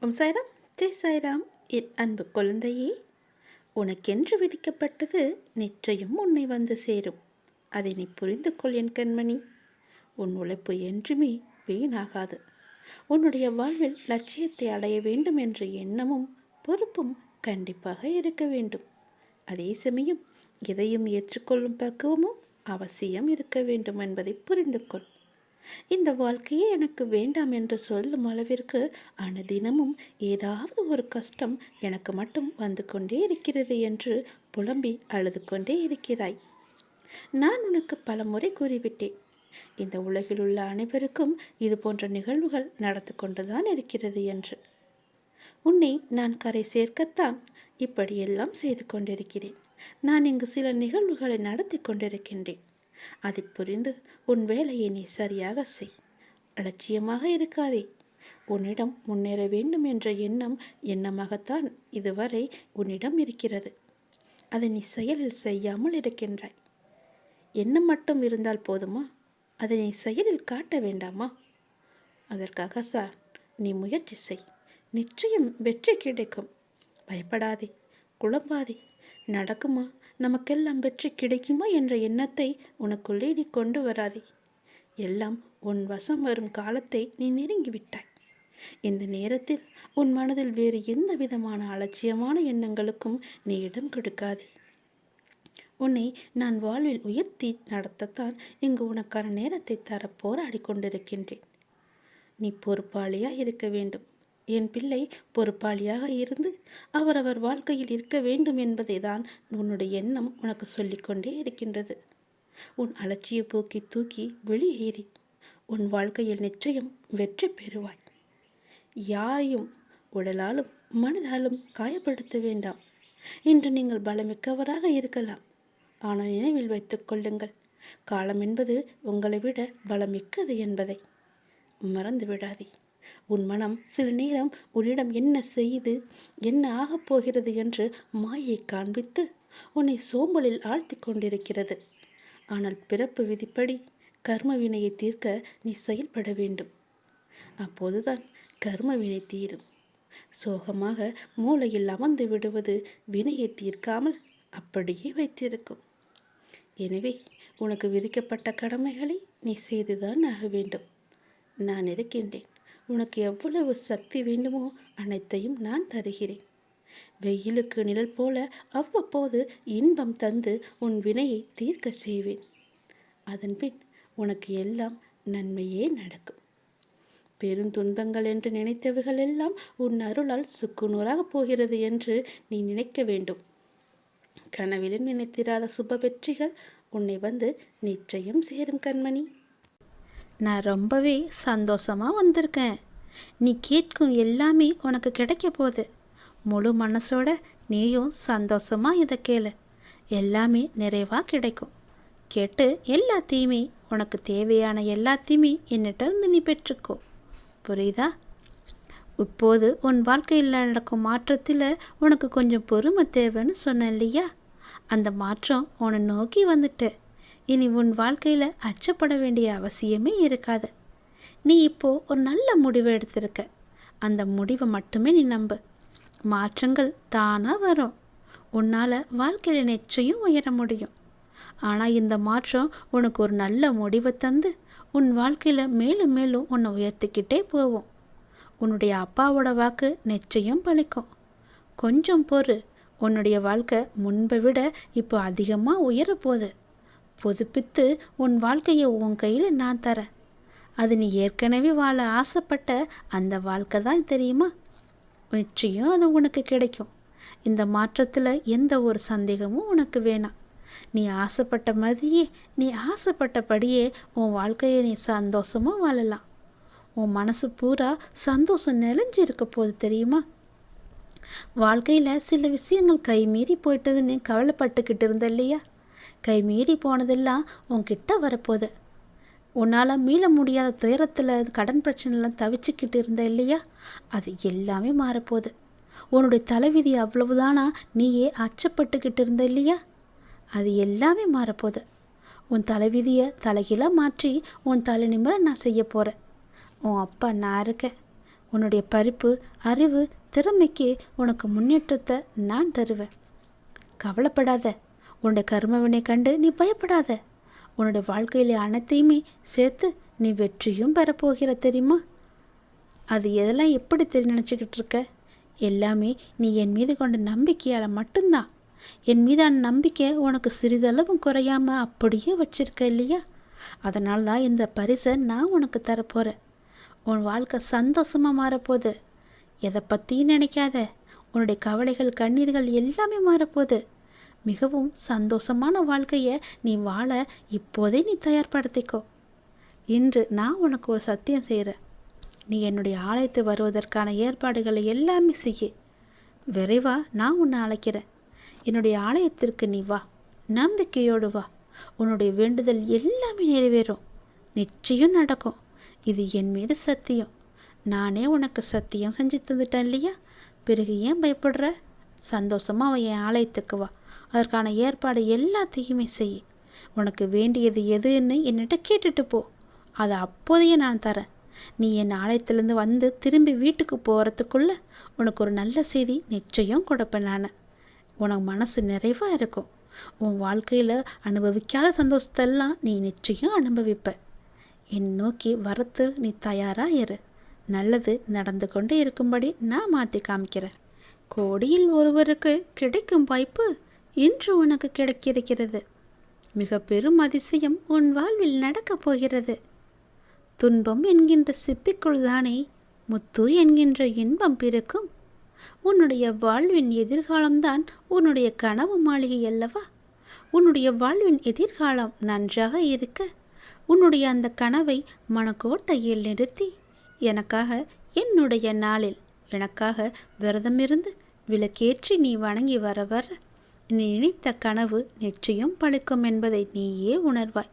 ஓம் சாய்ராம், ஜெய் சாய்ராம். என் அன்பு குழந்தையே, உனக்கென்று விதிக்கப்பட்டது நிச்சயம் உன்னை வந்து சேரும். அதை நீ புரிந்து கொள் என் கண்மணி. உன் உழைப்பு என்றுமே வீணாகாது. உன்னுடைய வாழ்வில் லட்சியத்தை அடைய வேண்டும் என்ற எண்ணமும் பொறுப்பும் கண்டிப்பாக இருக்க வேண்டும். அதே சமயம் எதையும் ஏற்றுக்கொள்ளும் பக்குவமும் அவசியம் இருக்க வேண்டும் என்பதை புரிந்து கொள். இந்த வாழ்க்கையே எனக்கு வேண்டாம் என்று சொல்லும் அளவிற்கு அனுதினமும் ஏதாவது ஒரு கஷ்டம் எனக்கு மட்டும் வந்து கொண்டே இருக்கிறது என்று புலம்பி அழுது கொண்டே இருக்கிறாய். நான் உனக்கு பல முறை கூறிவிட்டேன், இந்த உலகில் உள்ள அனைவருக்கும் இது போன்ற நிகழ்வுகள் நடந்து கொண்டுதான் இருக்கிறது என்று. உன்னை நான் கரை சேர்க்கத்தான் இப்படியெல்லாம் செய்து கொண்டிருக்கிறேன். நான் இங்கு சில நிகழ்வுகளை நடத்தி கொண்டிருக்கின்றேன். அதை புரிந்து உன் வேலையை நீ சரியாக செய். அலட்சியமாக இருக்காதே. உன்னிடம் முன்னேற வேண்டும் என்ற எண்ணமாகத்தான் இதுவரை உன்னிடம் இருக்கிறது. அதை நீ செயலில் செய்யாமல் இருக்கின்றாய். எண்ணம் மட்டும் இருந்தால் போதுமா? அதை நீ செயலில் காட்ட வேண்டாமா? அதற்காக சார், நீ முயற்சி செய். நிச்சயம் வெற்றி கிடைக்கும். பயப்படாதே, குழம்பாதே. நடக்குமா, நமக்கெல்லாம் வெற்றி கிடைக்குமா என்ற எண்ணத்தை உனக்குள்ளே நீ கொண்டு வராதே. எல்லாம் உன் வசம் வரும் காலத்தை நீ நெருங்கிவிட்டாய். இந்த நேரத்தில் உன் மனதில் வேறு எந்த விதமான அலட்சியமான எண்ணங்களுக்கும் நீ இடம் கொடுக்காதே. உன்னை நான் வாழ்வில் உயர்த்தி நடத்தத்தான் இங்கு உனக்கான நேரத்தை தர போராடி கொண்டிருக்கின்றேன். நீ பொறுப்பாளியாக இருக்க வேண்டும். என் பிள்ளை பொறுப்பாளியாக இருந்து அவரவர் வாழ்க்கையில் இருக்க வேண்டும் என்பதை தான் உன்னுடைய எண்ணம் உனக்கு சொல்லிக்கொண்டே இருக்கின்றது. உன் அலட்சிய போக்கி தூக்கி வெளியேறி உன் வாழ்க்கையில் நிச்சயம் வெற்றி பெறுவாய். யாரையும் உடலாலும் மனதாலும் காயப்படுத்த வேண்டாம். இன்று நீங்கள் பலமிக்கவராக இருக்கலாம். ஆனால் நினைவில் வைத்துக் கொள்ளுங்கள், காலம் என்பது உங்களை விட பலமிக்கது என்பதை மறந்து விடாதே. உன் மனம் சில நேரம் உன்னிடம் என்ன செய்து என்ன ஆகப் போகிறது என்று மாயை காண்பித்து உன்னை சோம்பலில் ஆழ்த்தி கொண்டிருக்கிறது. ஆனால் பிறப்பு விதிப்படி கர்ம வினையை தீர்க்க நீ செயல்பட வேண்டும். அப்போதுதான் கர்ம வினை தீரும். சோகமாக மூளையில் அமர்ந்து விடுவது வினையை தீர்க்காமல் அப்படியே வைத்திருக்கும். எனவே உனக்கு விதிக்கப்பட்ட கடமைகளை நீ செய்துதான் ஆக வேண்டும். நான் இருக்கின்றேன். உனக்கு எவ்வளவு சக்தி வேண்டுமோ அனைத்தையும் நான் தருகிறேன். வெயிலுக்கு நிழல் போல அவ்வப்போது இன்பம் தந்து உன் வினையை தீர்க்க செய்வேன். அதன்பின் உனக்கு எல்லாம் நன்மையே நடக்கும். பெருந்துன்பங்கள் என்று நினைத்தவைகள் எல்லாம் உன் அருளால் சுக்குநூறாக போகிறது என்று நீ நினைக்க வேண்டும். கனவிலும் நினைத்திராத சுப வெற்றிகள் உன்னை வந்து நிச்சயம் சேரும் கண்மணி. நான் ரொம்பவே சந்தோஷமாக வந்திருக்கேன். நீ கேட்கும் எல்லாமே உனக்கு கிடைக்க போகுது. முழு மனசோட நீயும் சந்தோஷமாக இதை கேளு. எல்லாமே நிறைவாக கிடைக்கும். கேட்டு எல்லாத்தையுமே உனக்கு தேவையான எல்லாத்தையுமே என்னிட்ட இருந்து நீ பெற்றுக்கோ. புரியுதா? இப்போது உன் வாழ்க்கையில் நடக்கும் மாற்றத்தில் உனக்கு கொஞ்சம் பொறுமை தேவைன்னு சொன்னேன் இல்லையா? அந்த மாற்றம் உன்னை நோக்கி வந்துட்டு இனி உன் வாழ்க்கையில் அச்சப்பட வேண்டிய அவசியமே இருக்காது. நீ இப்போது ஒரு நல்ல முடிவை எடுத்திருக்க. அந்த முடிவை மட்டுமே நீ நம்பு. மாற்றங்கள் தானாக வரும். உன்னால் வாழ்க்கையில் நிச்சயம் உயர முடியும். ஆனால் இந்த மாற்றம் உனக்கு ஒரு நல்ல முடிவை தந்து உன் வாழ்க்கையில் மேலும் மேலும் உன்னை உயர்த்திக்கிட்டே போவோம். உன்னுடைய அப்பாவோட வாக்கு நிச்சயம் பலிக்கும். கொஞ்சம் பொறு. உன்னுடைய வாழ்க்கை முன்பை விட இப்போ அதிகமாக உயரப்போகுது. புதுப்பித்து உன் வாழ்க்கையை உன் கையில் நான் தரேன். அது நீ ஏற்கனவே வாழ ஆசைப்பட்ட அந்த வாழ்க்கை தான், தெரியுமா? நிச்சயம் அது உனக்கு கிடைக்கும். இந்த மாற்றத்தில் எந்த ஒரு சந்தேகமும் உனக்கு வேணாம். நீ ஆசைப்பட்ட மாதிரியே, நீ ஆசைப்பட்டபடியே உன் வாழ்க்கையை நீ சந்தோஷமாக வாழலாம். உன் மனசு பூரா சந்தோஷம் நிலைஞ்சு இருக்க போகுது, தெரியுமா? வாழ்க்கையில் சில விஷயங்கள் கை மீறி போயிட்டதுன்னு கவலைப்பட்டுக்கிட்டு இருந்த இல்லையா? கை மீறி போனதெல்லாம் உன்கிட்ட வரப்போகுது. உன்னால் மீள முடியாத துயரத்தில் கடன் பிரச்சனைலாம் தவிச்சுக்கிட்டு இருந்த இல்லையா? அது எல்லாமே மாறப்போகுது. உன்னுடைய தலைவிதி அவ்வளவுதானா நீயே அச்சப்பட்டுக்கிட்டு இருந்த இல்லையா? அது எல்லாமே மாறப்போகுது. உன் தலைவிதியை தலைகீழாக மாற்றி உன் தலை நிமிர நான் செய்ய போகிறேன். உன் அப்பா நான் இருக்கேன். உன்னுடைய படிப்பு, அறிவு, திறமைக்கு உனக்கு முன்னேற்றத்தை நான் தருவேன். கவலைப்படாத. உன்னுடைய கர்மவினை கண்டு நீ பயப்படாத. உன்னுடைய வாழ்க்கையிலே அனைத்தையுமே சேர்த்து நீ வெற்றியும் பெறப்போகிற தெரியுமா? அது எதெல்லாம் எப்படி நினச்சிக்கிட்டு இருக்க? எல்லாமே நீ என் மீது கொண்ட நம்பிக்கையால் மட்டும்தான். என் மீதான நம்பிக்கை உனக்கு சிறிதளவும் குறையாமல் அப்படியே வச்சிருக்க இல்லையா? அதனால தான் இந்த பரிசை நான் உனக்கு தரப்போகிறேன். உன் வாழ்க்கை சந்தோஷமாக மாறப்போகுது. எதை பற்றியும் நினைக்காத. உன்னுடைய கவலைகள், கண்ணீர்கள் எல்லாமே மாறப்போகுது. மிகவும் சந்தோஷமான வாழ்க்கையை நீ வாழ இப்போதே நீ தயார்படுத்திக்கோ. இன்று நான் உனக்கு ஒரு சத்தியம் செய்கிறேன். நீ என்னுடைய ஆலயத்து வருவதற்கான ஏற்பாடுகளை எல்லாமே செய்ய. விரைவாக நான் உன்னை அழைக்கிறேன். என்னுடைய ஆலயத்திற்கு நீ வா. நம்பிக்கையோடு வா. உன்னுடைய வேண்டுதல் எல்லாமே நிறைவேறும். நிச்சயம் நடக்கும். இது என் மீது சத்தியம். நானே உனக்கு சத்தியம் செஞ்சு தந்துட்டேன் இல்லையா? பிறகு ஏன் பயப்படுற? சந்தோஷமாக அவன் என் ஆலயத்துக்கு வா. அதற்கான ஏற்பாடு எல்லாத்தையுமே செய். உனக்கு வேண்டியது எதுன்னு என்னிட்ட கேட்டுட்டு போ. அதை அப்போதையே நான் தரேன். நீ என் ஆலயத்திலேருந்து வந்து திரும்பி வீட்டுக்கு போகிறதுக்குள்ள உனக்கு ஒரு நல்ல செய்தி நிச்சயம் கொடுப்பேன். நான் உனக்கு மனசு நிறைவாக இருக்கும். உன் வாழ்க்கையில் அனுபவிக்காத சந்தோஷத்தெல்லாம் நீ நிச்சயம் அனுபவிப்ப. என் நோக்கி வரத்து நீ தயாராக இரு. நல்லது நடந்து கொண்டே இருக்கும்படி நான் மாற்றி காமிக்கிறேன். கோடியில் ஒருவருக்கு கிடைக்கும் வாய்ப்பு இன்று உனக்கு கிடைக்கிறது. மிக பெரும் அதிசயம் உன் வாழ்வில் நடக்கப் போகிறது. துன்பம் என்கின்ற சிப்பிக்குள் தானே முத்து என்கின்ற இன்பம் பிறக்கும். உன்னுடைய வாழ்வின் எதிர்காலம்தான் உன்னுடைய கனவு மாளிகை அல்லவா? உன்னுடைய வாழ்வின் எதிர்காலம் நன்றாக இருக்க உன்னுடைய அந்த கனவை மனக்கோட்டையில் நிறுத்தி எனக்காக என்னுடைய நாளில் எனக்காக விரதமிருந்து விளக்கேற்றி நீ வணங்கி வர வர நீ நினைத்த கனவு நிச்சயம் பழிக்கும் என்பதை நீயே உணர்வாய்.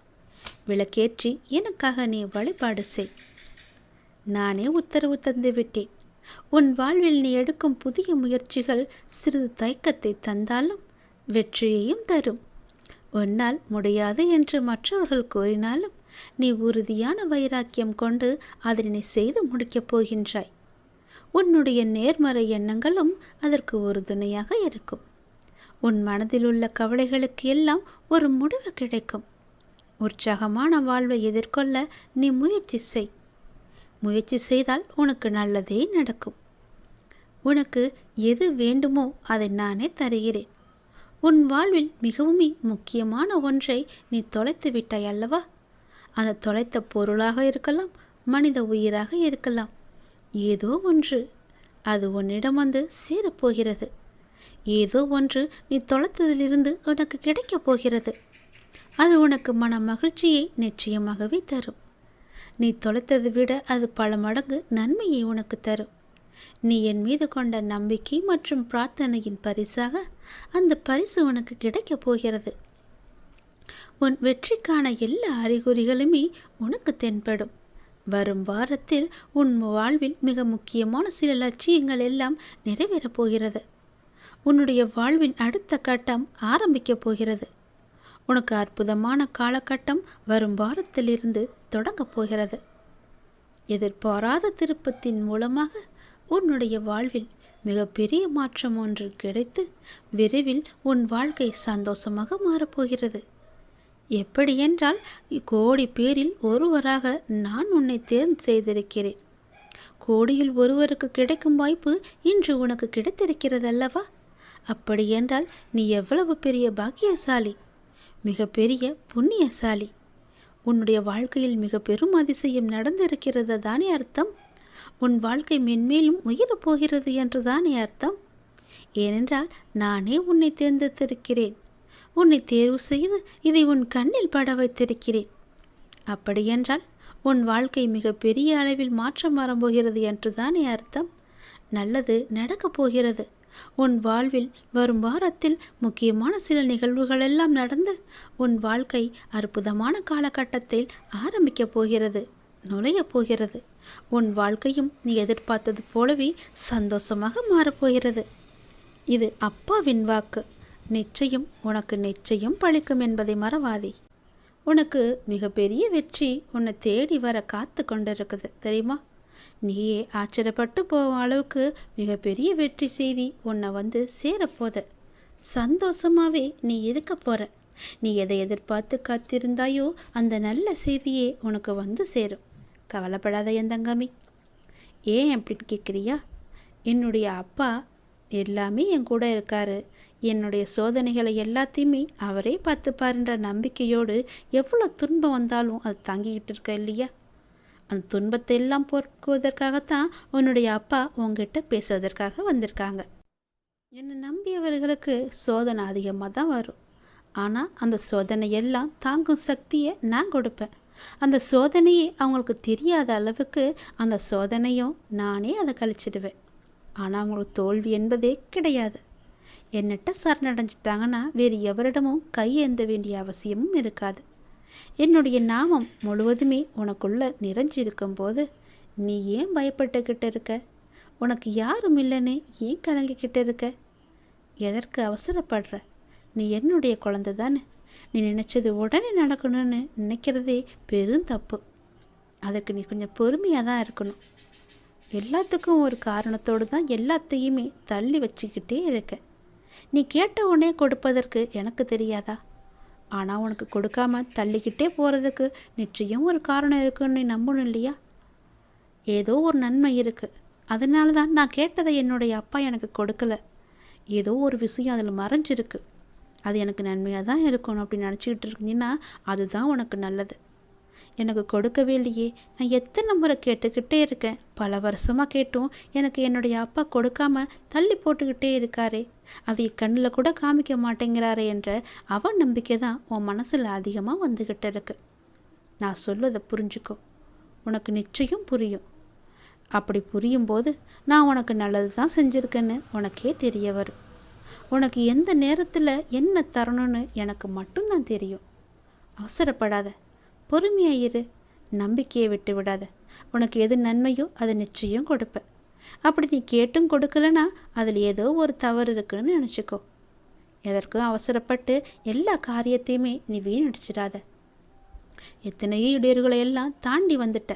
விளக்கேற்றி எனக்காக நீ வழிபாடு செய். நானே உத்தரவு தந்து விட்டேன். உன் வாழ்வில் நீ எடுக்கும் புதிய முயற்சிகள் சிறிது தயக்கத்தை தந்தாலும் வெற்றியையும் தரும். உன்னால் முடியாது என்று மற்றவர்கள் கூறினாலும் நீ உறுதியான வைராக்கியம் கொண்டு அதனை நீ செய்து முடிக்கப் போகின்றாய். உன்னுடைய நேர்மறை எண்ணங்களும் அதற்கு உறுதுணையாக இருக்கும். உன் மனதில் உள்ள கவலைகளுக்கு எல்லாம் ஒரு முடிவு கிடைக்கும். உற்சாகமான வாழ்வை எதிர்கொள்ள நீ முயற்சி செய். முயற்சி செய்தால் உனக்கு நல்லதே நடக்கும். உனக்கு எது வேண்டுமோ அதை நானே தருகிறேன். உன் வாழ்வில் மிகவும் முக்கியமான ஒன்றை நீ தொலைத்து விட்டாய் அல்லவா? அந்த தொலைத்த பொருளாக இருக்கலாம், மனித உயிராக இருக்கலாம். ஏதோ ஒன்று அது உன்னிடம் வந்து சேரப்போகிறது. ஏதோ ஒன்று நீ தொலைத்ததிலிருந்து உனக்கு கிடைக்கப் போகிறது. அது உனக்கு மன மகிழ்ச்சியை நிச்சயமாகவே தரும். நீ தொலைத்ததை விட அது பல மடங்கு நன்மையை உனக்கு தரும். நீ என் மீது கொண்ட நம்பிக்கை மற்றும் பிரார்த்தனையின் பரிசாக அந்த பரிசு உனக்கு கிடைக்கப் போகிறது. உன் வெற்றிக்கான எல்லா அறிகுறிகளுமே உனக்கு தென்படும். வரும் வாரத்தில் உன் வாழ்வில் மிக முக்கியமான சில லட்சியங்கள் எல்லாம் நிறைவேறப் போகிறது. உன்னுடைய வாழ்வின் அடுத்த கட்டம் ஆரம்பிக்கப் போகிறது. உனக்கு அற்புதமான காலகட்டம் வரும் வாரத்திலிருந்து தொடங்கப் போகிறது. எதிர்பாராத திருப்பத்தின் மூலமாக உன்னுடைய வாழ்வில் மிகப்பெரிய மாற்றம் ஒன்று கிடைத்து விரைவில் உன் வாழ்க்கை சந்தோஷமாக மாறப்போகிறது. எப்படி என்றால் கோடி பேரில் ஒருவராக நான் உன்னை தேர்வு செய்திருக்கிறேன். கோடியில் ஒருவருக்கு கிடைக்கும் வாய்ப்பு இன்று உனக்கு கிடைத்திருக்கிறது அல்லவா? அப்படி என்றால் நீ எவ்வளவு பெரிய பாக்கியசாலி, மிகப்பெரிய புண்ணியசாலி. உன்னுடைய வாழ்க்கையில் மிக பெரும் அதிசயம் நடந்திருக்கிறது தானே அர்த்தம். உன் வாழ்க்கை மென்மேலும் உயரப் போகிறது என்று தானே அர்த்தம். ஏனென்றால் நானே உன்னை தேர்ந்தெடுத்திருக்கிறேன். உன்னை தேர்வு செய்து இதை உன் கண்ணில் பட வைத்திருக்கிறேன். அப்படியென்றால் உன் வாழ்க்கை மிக பெரிய அளவில் மாற்றம் வரப்போகிறது என்று தானே அர்த்தம். நல்லது நடக்கப் போகிறது. உன் வாழ்வில் வரும் வாரத்தில் முக்கியமான சில நிகழ்வுகள் எல்லாம் நடந்து உன் வாழ்க்கை அற்புதமான காலகட்டத்தில் ஆரம்பிக்கப் போகிறது, நுழையப் போகிறது. உன் வாழ்க்கையும் நீ எதிர்பார்த்தது போலவே சந்தோஷமாக மாறப்போகிறது. இது அப்பாவின் வாக்கு. நிச்சயம் உனக்கு நிச்சயம் பழிக்கும் என்பதை மறவாதே. உனக்கு மிகப்பெரிய வெற்றி உன்னை தேடி வர காத்து கொண்டிருக்குது தெரியுமா? நீயே ஆச்சரியப்பட்டு போகும் அளவுக்கு மிகப்பெரிய வெற்றி செய்தி உன்னை வந்து சேரப்போத. சந்தோஷமாகவே நீ இருக்க போகிற. நீ எதை எதிர்பார்த்து காத்திருந்தாயோ அந்த நல்ல செய்தியே உனக்கு வந்து சேரும். கவலைப்படாத என் தங்கமி. ஏன் அப்படின்னு கேட்குறியா? என்னுடைய அப்பா எல்லாமே என் கூட இருக்காரு. என்னுடைய சோதனைகளை எல்லாத்தையுமே அவரே பார்த்துப்பாருன்ற நம்பிக்கையோடு எவ்வளோ துன்பம் வந்தாலும் அது தாங்கிக்கிட்டு இருக்க இல்லையா? அந்த துன்பத்தை எல்லாம் போக்குவதற்காகத்தான் உன்னுடைய அப்பா உங்ககிட்ட பேசுவதற்காக வந்திருக்காங்க. என்னை நம்பியவர்களுக்கு சோதனை அதிகமாக தான் வரும். ஆனால் அந்த சோதனை எல்லாம் தாங்கும் சக்தியை நான் கொடுப்பேன். அந்த சோதனையே அவங்களுக்கு தெரியாத அளவுக்கு அந்த சோதனையும் நானே அதை கழிச்சிடுவேன். ஆனால் அவங்களுக்கு தோல்வி என்பதே கிடையாது. என்னட்ட சரணடைஞ்சிட்டாங்கன்னா வேறு எவரிடமும் கையேந்த வேண்டிய அவசியமும் இருக்காது. என்னுடைய நாமம் முழுவதுமே உனக்குள்ள நிறைஞ்சிருக்கும் போது நீ ஏன் பயப்பட்டுக்கிட்டு இருக்க? உனக்கு யாரும் இல்லைன்னு ஏன் கலங்கிக்கிட்டு இருக்க? எதற்கு அவசரப்படுற? நீ என்னுடைய குழந்தை தானே. நீ நினச்சது உடனே நடக்கணும்னு நினைக்கிறதே பெரும் தப்பு. அதுக்கு நீ கொஞ்சம் பொறுமையாக தான் இருக்கணும். எல்லாத்துக்கும் ஒரு காரணத்தோடு தான் எல்லாத்தையுமே தள்ளி வச்சுக்கிட்டே இருக்க. நீ கேட்ட உடனே கொடுப்பதற்கு எனக்கு தெரியாதா? ஆனால் உனக்கு கொடுக்காம தள்ளிக்கிட்டே போகிறதுக்கு நிச்சயம் ஒரு காரணம் இருக்குன்னு நீ நம்பணும் இல்லையா? ஏதோ ஒரு நன்மை இருக்குது. அதனால தான் நான் கேட்டதை என்னுடைய அப்பா எனக்கு கொடுக்கல. ஏதோ ஒரு விஷயம் அதில் மறைஞ்சிருக்கு. அது எனக்கு நன்மையாக தான் இருக்கணும் அப்படின்னு நினச்சிக்கிட்டு இருந்தீங்கன்னா அதுதான் உனக்கு நல்லது. எனக்கு கொடுக்கவே இல்லையே, நான் எத்தனை முறை கேட்டுக்கிட்டே இருக்கேன். பல வருஷமாக கேட்டும் எனக்கு என்னுடைய அப்பா கொடுக்காம தள்ளி போட்டுக்கிட்டே இருக்காரே, அதை கண்ணில் கூட காமிக்க மாட்டேங்கிறாரே என்ற அவன் நம்பிக்கை தான் உன் மனசில் அதிகமாக வந்துக்கிட்டு இருக்கு. நான் சொல்வதை புரிஞ்சுக்கோ. உனக்கு நிச்சயம் புரியும். அப்படி புரியும் போது நான் உனக்கு நல்லது தான் செஞ்சுருக்கேன்னு உனக்கே தெரிய வரும். உனக்கு எந்த நேரத்தில் என்ன தரணும்னு எனக்கு மட்டும்தான் தெரியும். அவசரப்படாத, பொறுமையாக இரு, நம்பிக்கையை விட்டு விடாத. உனக்கு எது நன்மையோ அதை நிச்சயம் கொடுப்பேன். அப்படி நீ கேட்டும் கொடுக்கலனா அதில் ஏதோ ஒரு தவறு இருக்குன்னு நினச்சிக்கோ. எதற்கும் அவசரப்பட்டு எல்லா காரியத்தையுமே நீ வீணடிச்சிடாத. எத்தனையோ இடையூறுகளை எல்லாம் தாண்டி வந்துட்ட.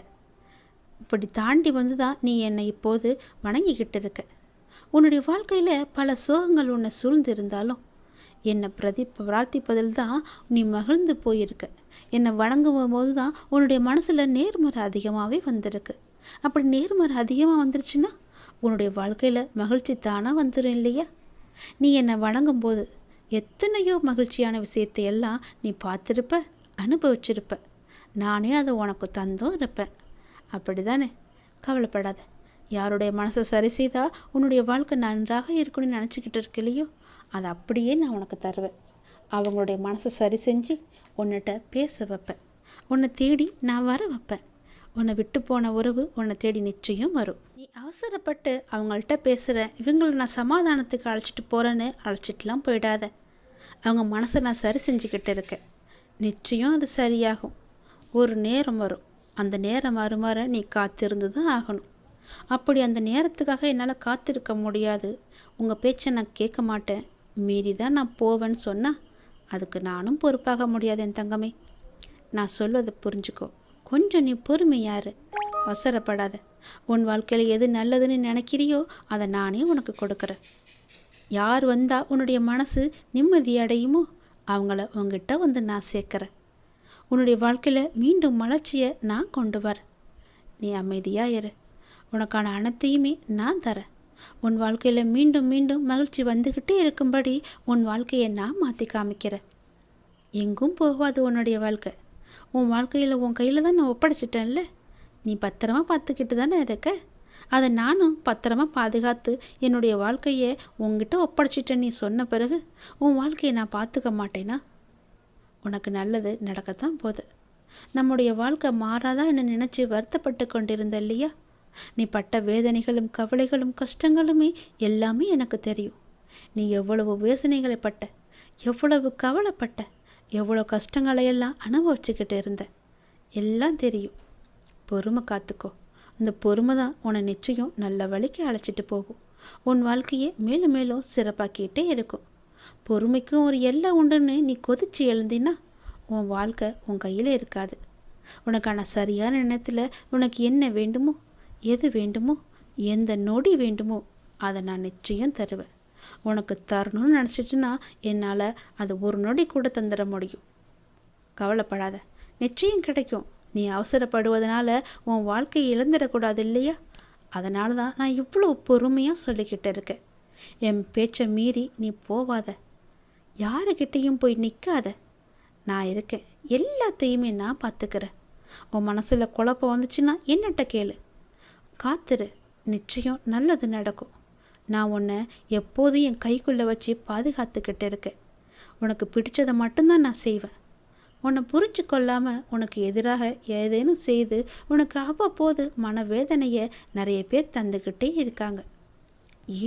இப்படி தாண்டி வந்து தான் நீ என்னை இப்போது வணங்கிக்கிட்டு இருக்க. உன்னுடைய வாழ்க்கையில் பல சோகங்கள் உன்னை சூழ்ந்து இருந்தாலும் என்னை பிரார்த்திப்பதில் தான் நீ மகிழ்ந்து போயிருக்க. என்னை வணங்கும் போது தான் உன்னுடைய மனசில் நேர்மறை அதிகமாகவே வந்திருக்கு. அப்படி நேர்மறை அதிகமாக வந்துருச்சுன்னா உன்னுடைய வாழ்க்கையில் மகிழ்ச்சி தானாக வந்துடும் இல்லையா? நீ என்னை வணங்கும் போது எத்தனையோ மகிழ்ச்சியான விஷயத்தை எல்லாம் நீ பார்த்துருப்ப, அனுபவிச்சிருப்ப. நானே அதை உனக்கு தந்தும் இருப்பேன். அப்படி தானே? கவலைப்படாத. யாருடைய மனசை சரி செய்தால் உன்னுடைய வாழ்க்கை நன்றாக இருக்குன்னு நினச்சிக்கிட்டு இருக்க இல்லையோ, அதை அப்படியே நான் உனக்கு தருவேன். அவங்களுடைய மனசை சரி செஞ்சு உன்னிட்ட பேச வைப்பேன். உன்னை தேடி நான் வர வைப்பேன். உன்னை விட்டு போன உறவு உன்னை தேடி நிச்சயம் வரும். நீ அவசரப்பட்டு அவங்கள்ட்ட பேசுகிறேன், இவங்களை நான் சமாதானத்துக்கு அழைச்சிட்டு போகிறேன்னு அழைச்சிட்டுலாம் போயிடாத. அவங்க மனசை நான் சரி செஞ்சுக்கிட்டு இருக்கேன். நிச்சயம் அது சரியாகும். ஒரு நேரம் வரும். அந்த நேரம் வருமாற நீ காத்திருந்து தான் ஆகணும். அப்படி அந்த நேரத்துக்காக என்னால் காத்திருக்க முடியாது, உங்கள் பேச்சை நான் கேட்க மாட்டேன், மீறி தான் நான் போவேன்னு சொன்னால் அதுக்கு நானும் பொறுப்பாக முடியாது என் தங்கமே. நான் சொல்வதை புரிஞ்சுக்கோ. கொஞ்சம் நீ பொறுமையாரு, அவசரப்படாத. உன் வாழ்க்கையில் எது நல்லதுன்னு நினைக்கிறியோ அதை நானே உனக்கு கொடுக்குறேன். யார் வந்தால் உன்னுடைய மனசு நிம்மதி அடையுமோ அவங்கள உங்ககிட்ட வந்து நான் சேர்க்குறேன். உன்னுடைய வாழ்க்கையில் மீண்டும் மலர்ச்சியை நான் கொண்டு வரேன். நீ அமைதியாக இரு. உனக்கான அனைத்தையுமே நான் தரேன். உன் வாழ்க்கையில் மீண்டும் மீண்டும் மகிழ்ச்சி வந்துக்கிட்டே இருக்கும்படி உன் வாழ்க்கையை நான் மாற்றி காமிக்கிறேன். எங்கும் போகாது உன்னுடைய வாழ்க்கை. உன் வாழ்க்கையில் உன் கையில் தான் நான் ஒப்படைச்சிட்டேன்ல. நீ பத்திரமா பார்த்துக்கிட்டு தானே இருக்க. அதை நானும் பத்திரமா பாதுகாத்து என்னுடைய வாழ்க்கையை உங்ககிட்ட ஒப்படைச்சிட்டேன்னு நீ சொன்ன பிறகு உன் வாழ்க்கையை நான் பார்த்துக்க மாட்டேனா? உனக்கு நல்லது நடக்கத்தான் போகுது. நம்முடைய வாழ்க்கை மாறாதா என்ன நினச்சி வருத்தப்பட்டு கொண்டிருந்த இல்லையா? நீ பட்ட வேதனைகளும் கவலைகளும் கஷ்டங்களுமே எல்லாமே எனக்கு தெரியும். நீ எவ்வளவு வேதனைகளை பட்ட, எவ்வளவு கவலைப்பட்ட, எவ்வளோ கஷ்டங்களையெல்லாம் அனுபவிச்சுக்கிட்டு இருந்த, எல்லாம் தெரியும். பொறுமை காத்துக்கோ. அந்த பொறுமை தான் உன்னை நிச்சயம் நல்ல வழிக்கு அழைச்சிட்டு போகும். உன் வாழ்க்கையை மேலும் மேலும் சிறப்பாக்கிட்டே இருக்கும். பொறுமைக்கும் ஒரு எல்லை உண்டுன்னு நீ கொதிச்சு எழுந்தினா உன் வாழ்க்கை உன் கையில் இருக்காது. உனக்கான சரியான நேரத்தில் உனக்கு என்ன வேண்டுமோ, எது வேண்டுமோ, எந்த நொடி வேண்டுமோ அதை நான் நிச்சயம் தருவேன். உனக்கு தரணும்னு நினச்சிட்டுனா என்னால் அது ஒரு நொடி கூட தந்துட முடியும். கவலைப்படாத, நிச்சயம் கிடைக்கும். நீ அவசரப்படுவதனால உன் வாழ்க்கையை இழந்துடக்கூடாது இல்லையா? அதனால தான் நான் இவ்வளோ பொறுமையாக சொல்லிக்கிட்டு இருக்கேன். என் பேச்சை மீறி நீ போவாத, யாருக்கிட்டேயும் போய் நிற்காத. நான் இருக்கேன், எல்லாத்தையுமே நான் பார்த்துக்கிறேன். உன் மனசில் குழப்பம் வந்துச்சுன்னா என்னட்ட கேளு. காத்துரு, நிச்சயம் நல்லது நடக்கும். நான் உன்னை எப்போதும் என் கைக்குள்ளே வச்சு பாதுகாத்துக்கிட்டு இருக்கேன். உனக்கு பிடிச்சதை மட்டும்தான் நான் செய்வேன். உன்னை புரிஞ்சு கொள்ளாமல் உனக்கு எதிராக ஏதேனும் செய்து உனக்கு அவ்வப்போது மனவேதனையை நிறைய பேர் தந்துக்கிட்டே இருக்காங்க.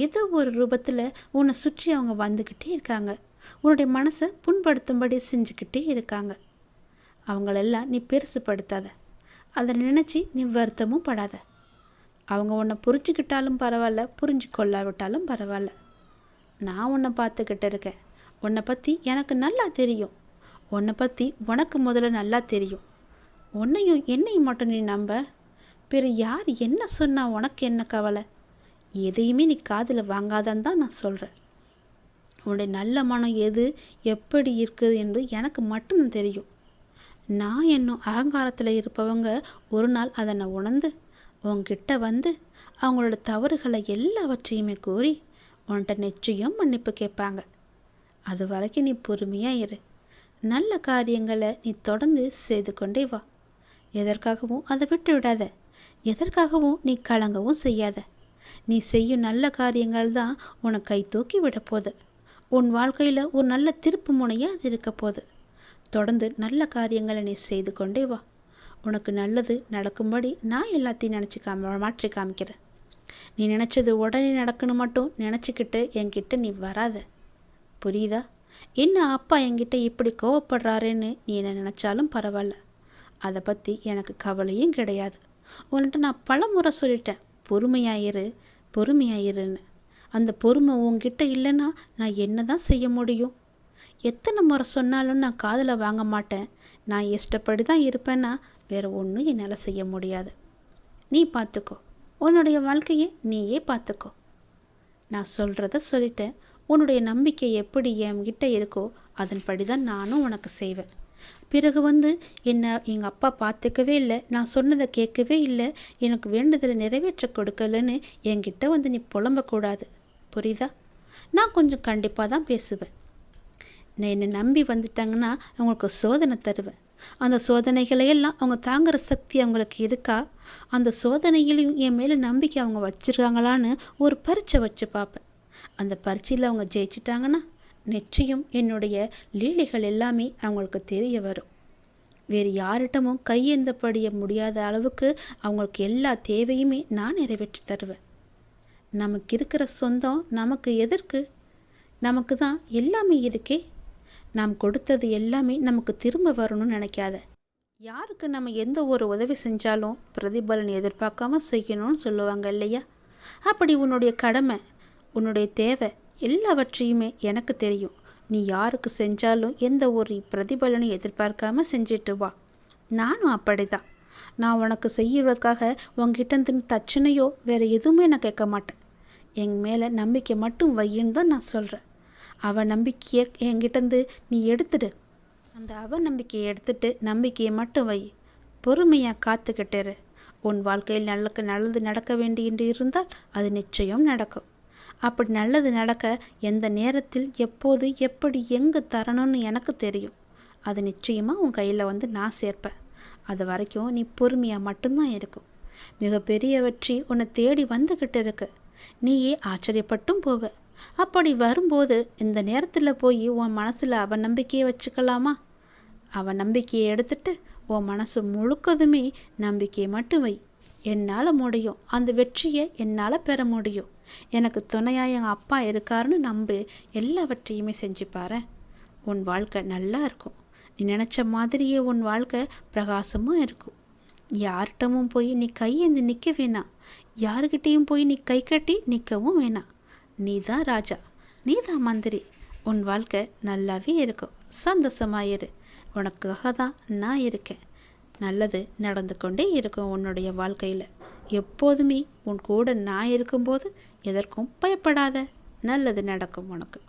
ஏதோ ஒரு ரூபத்தில் உன்னை சுற்றி அவங்க வந்துக்கிட்டே இருக்காங்க. உன்னுடைய மனசை புண்படுத்தும்படி செஞ்சுக்கிட்டே இருக்காங்க. அவங்களெல்லாம் நீ பெருசுப்படுத்தாத, அதை நினச்சி நீ வருத்தமும் படாத. அவங்க உன்னை புரிஞ்சுக்கிட்டாலும் பரவாயில்ல, புரிஞ்சு கொள்ளாவிட்டாலும் பரவாயில்ல. நான் உன்னை பார்த்துக்கிட்டு இருக்கேன். உன்னை பற்றி எனக்கு நல்லா தெரியும். உன்னை பற்றி உனக்கு முதல்ல நல்லா தெரியும். உன்னையும் என்னையும் மட்டும் நீ நம்ப. பிற யார் என்ன சொன்னால் உனக்கு என்ன கவலை? எதையுமே நீ காதில் வாங்காதான்னு தான் நான் சொல்கிறேன். உன்னுடைய நல்ல மனம் எது எப்படி இருக்குது என்று எனக்கு மட்டும் தெரியும். நான் என்னும் அகங்காரத்தில் இருப்பவங்க ஒரு நாள் அதை நான் உணர்ந்து உன்கிட்ட வந்து அவங்களோட தவறுகளை எல்லாவற்றையுமே கூறி உன்கிட்ட நிச்சயம் மன்னிப்பு கேட்பாங்க. அது வரைக்கும் நீ பொறுமையாக இரு. நல்ல காரியங்களை நீ தொடர்ந்து செய்து கொண்டே வா. எதற்காகவும் அதை விட்டு விடாத. எதற்காகவும் நீ கலங்கவும் செய்யாத. நீ செய்யும் நல்ல காரியங்கள் தான் உனக்கு கை தூக்கி விட போகுது. உன் வாழ்க்கையில் ஒரு நல்ல திருப்பு முனையாக அது இருக்க போகுது. தொடர்ந்து நல்ல காரியங்களை நீ செய்து கொண்டே வா. உனக்கு நல்லது நடக்கும்படி நான் எல்லாத்தையும் நினச்சி மாற்றி காமிக்கிறேன். நீ நினச்சது உடனே நடக்கணும் மட்டும் நினச்சிக்கிட்டு என்கிட்ட நீ வராத. புரியுதா? என்ன அப்பா என்கிட்ட இப்படி கோவப்படுறாருன்னு நீ என்ன நினச்சாலும் பரவாயில்ல. அதை பற்றி எனக்கு கவலையும் கிடையாது. உன்கிட்ட நான் பல முறை சொல்லிட்டேன், பொறுமையாயிரு பொறுமையாயிருன்னு. அந்த பொறுமை உன்கிட்ட இல்லைன்னா நான் என்ன தான் செய்ய முடியும்? எத்தனை முறை சொன்னாலும் நான் காதில் வாங்க மாட்டேன். நான் இஷ்டப்படி தான் இருப்பேன்னா வேறு ஒன்றும் என்னால் செய்ய முடியாது. நீ பார்த்துக்கோ, உன்னுடைய வாழ்க்கையை நீயே பார்த்துக்கோ. நான் சொல்கிறத சொல்லிட்டேன். உன்னுடைய நம்பிக்கை எப்படி என்கிட்ட இருக்கோ அதன்படி தான் நானும் உனக்கு செய்வேன். பிறகு என்னை எங்கள் அப்பா பார்த்துக்கவே இல்லை, நான் சொன்னதை கேட்கவே இல்லை, எனக்கு வேண்டுதலை நிறைவேற்ற கொடுக்கலன்னு என்கிட்ட நீ புலம்பக்கூடாது. புரியுதா? நான் கொஞ்சம் கண்டிப்பாக தான் பேசுவேன். நான் என்னை நம்பி வந்துட்டாங்கன்னா அவங்களுக்கு சோதனை தருவேன். அந்த சோதனைகளையெல்லாம் அவங்க தாங்குகிற சக்தி அவங்களுக்கு இருக்கா, அந்த சோதனையிலையும் என் மேலே நம்பிக்கை அவங்க வச்சுருக்காங்களான்னு ஒரு பரீட்சை வச்சு பார்ப்பேன். அந்த பரீட்சையில் அவங்க ஜெயிச்சிட்டாங்கன்னா நிச்சயம் என்னுடைய லீலைகள் எல்லாமே அவங்களுக்கு தெரிய வரும். வேறு யார்கிட்டமும் கையேந்தப்படிய முடியாத அளவுக்கு அவங்களுக்கு எல்லா தேவையுமே நான் நிறைவேற்றி தருவேன். நமக்கு இருக்கிற சொந்தம் நமக்கு எதற்கு? நமக்கு தான் எல்லாமே இருக்கே. நாம் கொடுத்தது எல்லாமே நமக்கு திரும்ப வரணும்னு நினைக்காத. யாருக்கு நம்ம எந்த ஒரு உதவி செஞ்சாலும் பிரதிபலன் எதிர்பார்க்காம செய்யணும்னு சொல்லுவாங்க இல்லையா? அப்படி உன்னுடைய கடமை, உன்னுடைய தேவை எல்லாவற்றையுமே எனக்கு தெரியும். நீ யாருக்கு செஞ்சாலும் எந்த ஒரு பிரதிபலனும் எதிர்பார்க்காம செஞ்சுட்டு வா. நானும் அப்படிதான். நான் உனக்கு செய்யறதுக்காக உங்ககிட்ட தச்சனையோ வேறு எதுவுமே நான் கேட்க மாட்டேன். என் மேலே நம்பிக்கை மட்டும் வையின்னு தான் நான் சொல்கிறேன். அவன் நம்பிக்கையை என்கிட்டேருந்து நீ எடுத்துடு. அந்த அவன் நம்பிக்கையை எடுத்துட்டு நம்பிக்கையை மட்டும் வை. பொறுமையாக காத்துக்கிட்டேரு. உன் வாழ்க்கையில் நல்லது நடக்க வேண்டிய இருந்தால் அது நிச்சயம் நடக்கும். அப்படி நல்லது நடக்க எந்த நேரத்தில் எப்போது எப்படி எங்கே தரணும்னு எனக்கு தெரியும். அது நிச்சயமாக உன் கையில் நான் சேர்ப்பேன். அது வரைக்கும் நீ பொறுமையாக மட்டும்தான் இருக்கும். மிகப்பெரிய வெற்றி உன்னை தேடி வந்துக்கிட்டு இருக்கு. நீயே ஆச்சரியப்பட்டும் போவ. அப்படி வரும்போது இந்த நேரத்தில் போய் உன் மனசில் அவன் நம்பிக்கையை வச்சுக்கலாமா? அவன் நம்பிக்கையை எடுத்துட்டு உன் மனசு முழுக்கதுமே நம்பிக்கையை மட்டும் வை. என்னால் முடியும், அந்த வெற்றியை என்னால் பெற முடியும், எனக்கு துணையாக என் அப்பா இருக்காருன்னு நம்பு. எல்லாவற்றையுமே செஞ்சு பாரு. உன் வாழ்க்கை நல்லா இருக்கும். நீ நினச்ச மாதிரியே உன் வாழ்க்கை பிரகாசமாக இருக்கும். யார்கிட்டமும் போய் நீ கையேந்து நிற்க வேணாம். யாருக்கிட்டேயும் போய் நீ கை கட்டி நிற்கவும் வேணாம். நீ தான் ராஜா, நீ தான் மந்திரி. உன் வாழ்க்கை நல்லாவே இருக்கும். சந்தோஷமாயிரு. உனக்காக தான் நான் இருக்கேன். நல்லது நடந்து கொண்டே இருக்கும் உன்னுடைய வாழ்க்கையில். எப்போதுமே உன் கூட நான் இருக்கும்போது எதற்கும் பயப்படாத. நல்லது நடக்கும் உனக்கு.